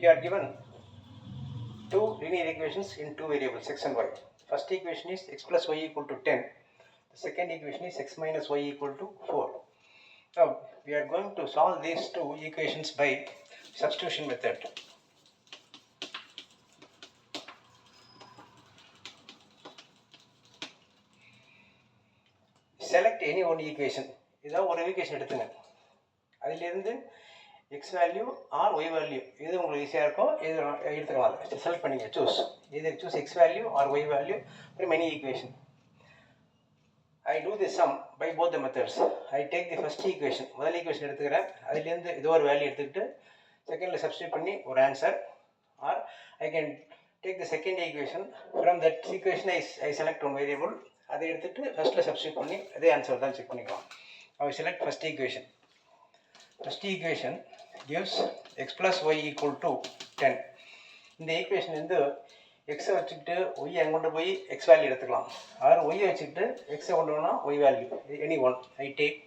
we are given two linear equations in two variables x and y. First equation is x plus y equal to 10. The second equation is x minus y equal to 4. Now we are going to solve these two equations by substitution method. Select any one equation. இதான் ஒரு equation எடுத்துங்க. அதிலிருந்து x value or y value எது உங்களுக்கு ஈஸியாக இருக்கோ எது எடுத்துக்கலாம். செலக்ட் பண்ணிங்க, choose either choose x value or y value from any equation. I do the sum by both the methods. I take the first equation, முதல் ஈக்குவேஷன் எடுத்துக்கிறேன், அதிலிருந்து ஏதோ ஒரு வேல்யூ எடுத்துக்கிட்டு செகண்டில் சப்ஸ்டியூட் பண்ணி ஒரு answer, or I can take the second equation, from that equation I select one variable, அதை எடுத்துட்டு ஃபர்ஸ்ட்டில் சப்ஸ்டியூட் பண்ணி அதே ஆன்சர் தான் செக் பண்ணிக்கலாம். I select first equation. First equation gives x plus y equal to 10. இந்த equation வந்து எக்ஸை வச்சுக்கிட்டு ஒய் அங்கொண்டு போய் எக்ஸ் வேல்யூ எடுத்துக்கலாம், ஆர் ஒய்யை வச்சுக்கிட்டு எக்ஸை கொண்டு போனால் y value any one. I take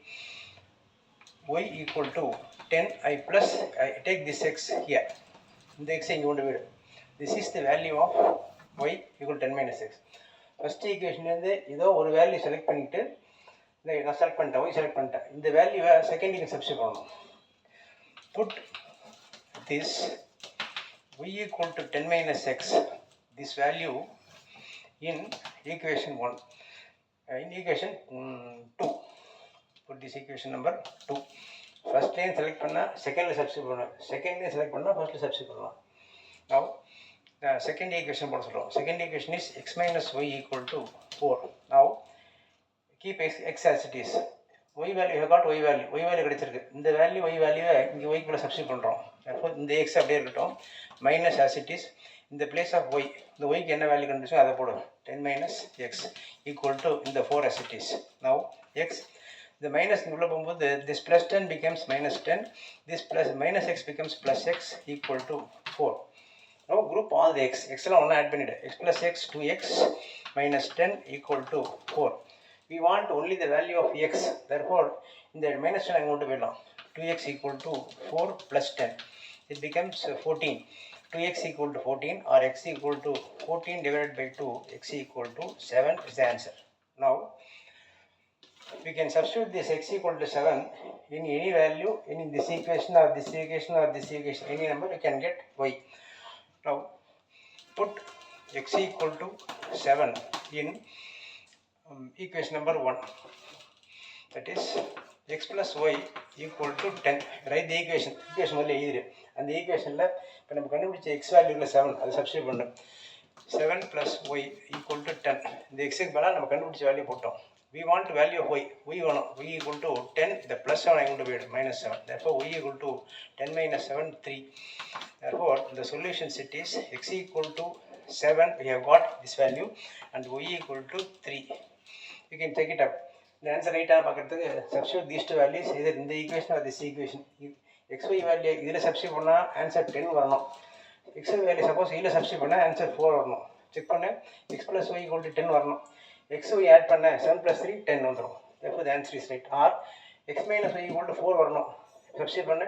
y equal to 10, I take this x here, இந்த எக்ஸை இங்கே கொண்டு போயிடு. This is the value of y equal 10 minus x. First ஈக்குவேஷன்லேருந்து ஏதோ ஒரு வேல்யூ செலக்ட் பண்ணிவிட்டு இந்த நான் செலக்ட் பண்ணிட்டேன், ஒய் செலக்ட் பண்ணிட்டேன், இந்த வேல்யூவை செகண்ட் ஈக்குவேஷன் சப்ஸ்டியூட் பண்ணணும். Put this y equal to 10 minus x, this value in equation 1, in equation 2. Put this equation number 2. First line select பண்ணா second ல substitute பண்ணலாம், second line select பண்ணா first ல substitute பண்ணலாம். Now the second equation போட சொல்றோம். Second equation is x minus y equal to 4. Now keep x as it is. y value have got y value கிடைச்சிருக்கு. இந்த value y வேல்யூவை இங்கே y கூட சப்ஸ்டியூட் பண்ணுறோம். அப்போ இந்த x அப்படியே இருக்கட்டும், மைனஸ் as it is. இந்த பிளேஸ் ஆஃப் y, இந்த yக்கு என்ன வேல்யூ கண்டுச்சோ அதை போடும். 10 minus x ஈக்குவல் டு இந்த 4 as it is. Now x, இந்த மைனஸ் உள்ளே போகும்போது this plus 10 becomes minus 10, this plus minus x becomes plus x equal to 4. Now group all the x எல்லாம் ஒன்றா add பண்ணிவிடு. x plus x 2x minus 10 equal to 4. We want only the value of x, therefore in the minus 10 I'm going to be 2x equal to 4 plus 10, it becomes 14. 2x equal to 14 or x equal to 14 divided by 2, x equal to 7 is the answer. Now we can substitute this x equal to 7 in any value in this equation or this equation or this equation, any number you can get y. Now put x equal to 7 in equation number 1, that is x plus y equal to 10. Write the equation முதல்ல எழுதிரு. அந்த ஈக்குவேஷனில் இப்போ நம்ம கண்டுபிடிச்ச X வேல்யூவில் 7 அதை substitute பண்ணு. 7 plus y equal to 10. இந்த எக்ஸுக்கு பதிலாக நம்ம கண்டுபிடிச்ச வேல்யூ போட்டோம். we want value of y வேணும். y equal to 10, the plus 7 I want to be minus 7, therefore y equal to 10 minus 7 3. Therefore the solution set is x equal to 7, we have got this value, and y equal to 3. You can take it up. The answer right ஆக பார்க்குறதுக்கு substitute these two values either in the equation or this equation. xy value இதில் substitute பண்ணால் answer 10 வரணும். xy value suppose இதில் substitute பண்ணால் answer 4 வரணும். Check பண்ண x plus y equal to 10 வரணும். xy ஆட் பண்ண 7 plus 3 10 வந்துடும். therefore the answer is right. or x minus y equal to 4 வரணும். சப்ஸ்டியூட் பண்ண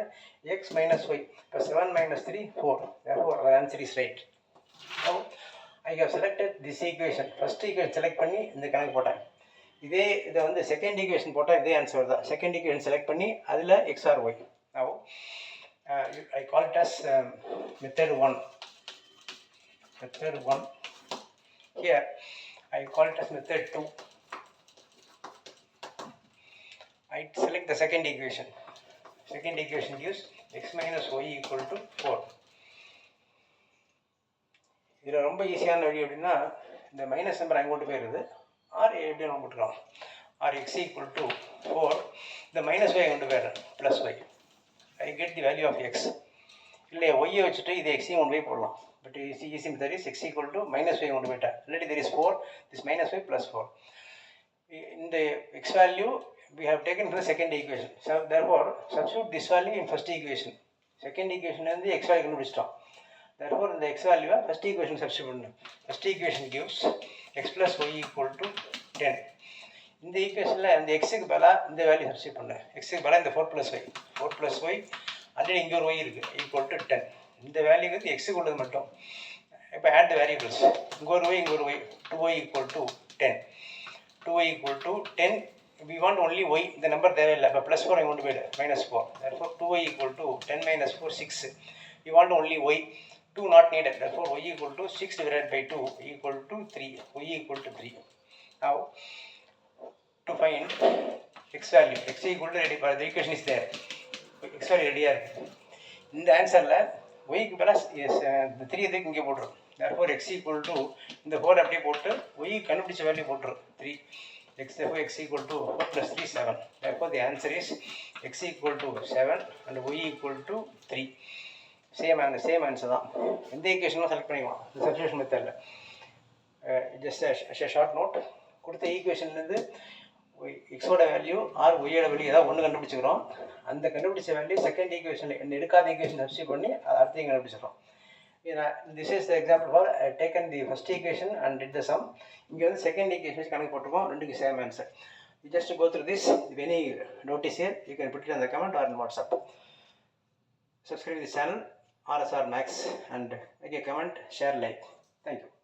x minus y plus 7 minus 3 4, therefore our answer is right. Now I have selected this equation. first equation select பண்ணி இந்த கணக்கு போட்டேன். இதே இதை வந்து second equation போட்டால் இதே ஆன்சர் தான். செகண்ட் ஈக்குவேஷன் செலக்ட் பண்ணி அதில் x or y. Now I call it as method 1. Here I call it as method 2. I select the second equation. Second equation gives x minus y equal to 4. இதில் ரொம்ப ஈஸியான வழி எப்படின்னா இந்த minus number அங்கே கொண்டு போயிடுது, ஆர் எப்படி நம்ம போட்டுக்கலாம். ஆர் எக்ஸ் ஈக்குவல் டு 4, இந்த மைனஸ் ஒய் கொண்டு போயிடுறேன் plus y, I get the value of x. இல்லை ஒய்யை வச்சுட்டு இது எக்ஸையும் கொண்டு போய் போடலாம். But easy method is x equal to minus y கொண்டு போயிட்டேன். இல்லாட்டி there is 4, this minus y plus 4. இந்த x value we have taken from the second equation, so therefore substitute this value in first equation. Second equation வந்து x value கண்டுபிடிச்சிட்டோம். therefore இந்த x value first equation substitute பண்ணு. first equation gives x plus y equal to 10. இந்த ஈக்குவேஷனில் இந்த எக்ஸுக்கு பதிலாக இந்த வேல்யூ சப்ஸ்டியூட் பண்ணு. எக்ஸுக்கு பதிலாக இந்த 4 plus y ஆல்ரெடி இங்கே ஒரு y இருக்குது ஈக்குவல் டு 10. இந்த வேல்யூ வந்து எக்ஸுக்கு உள்ளது மட்டும். இப்போ ஆட் த வேரியபிள்ஸ். இங்கே ஒரு ஒய், இங்கே ஒரு y. 2y equal to 10. 2y equal to 10. we want only y. இந்த நம்பர் தேவையில்லை. இப்போ ப்ளஸ் 4 இங்கே கொண்டு போய்டு -4. therefore 2y equal to 10 minus 4 6. we want only y. 2 not needed. therefore y equal to 6 divided by 2 equal to 3. y equal to 3. now to find x value, x equal to ready, the equation is there. x value ரெடியாக இருக்குது. இந்த ஆன்சரில் ஒய்க்கு பதிலாக 3 இதுக்கு இங்கே போட்டுரும். therefore x equal to இந்த 4 அப்படியே போட்டு y கண்டுபிடிச்ச வேல்யூ போட்டுரும் 3. therefore x equal to 4 plus 3 7. therefore the answer is x equal to 7 and y equal to 3. Same answer தான். எந்த ஈக்குவேஷனும் செலக்ட் பண்ணிக்கலாம் இந்த சப்ஸ்டிடியூஷன் மெத்தடில். ஜஸ்ட் ஷார்ட் நோட், கொடுத்த ஈக்குவேஷன்லேருந்து எக்ஸோட வேல்யூ ஆர் ஒய்யோட வேல்யூ ஏதாவது ஒன்று கண்டுபிடிச்சிக்கிறோம். அந்த கண்டுபிடிச்ச வேல்யூ செகண்ட் ஈக்குவேஷனில் எடுக்காத ஈக்குவேஷன் சப்ஸ்டிட் பண்ணி அதை அடுத்தையும் கண்டுபிடிச்சிக்கிறோம். This is the example for taken the first equation and did the sum. இங்கே வந்து செகண்ட் ஈக்குவேஷன் கணக்கு போட்டுருக்கோம். ரெண்டுக்கு same answer. You just go through this. If any notice here, you can put it in the comment or in WhatsApp. Subscribe to the channel RSR Max and make a comment, share, like. Thank you.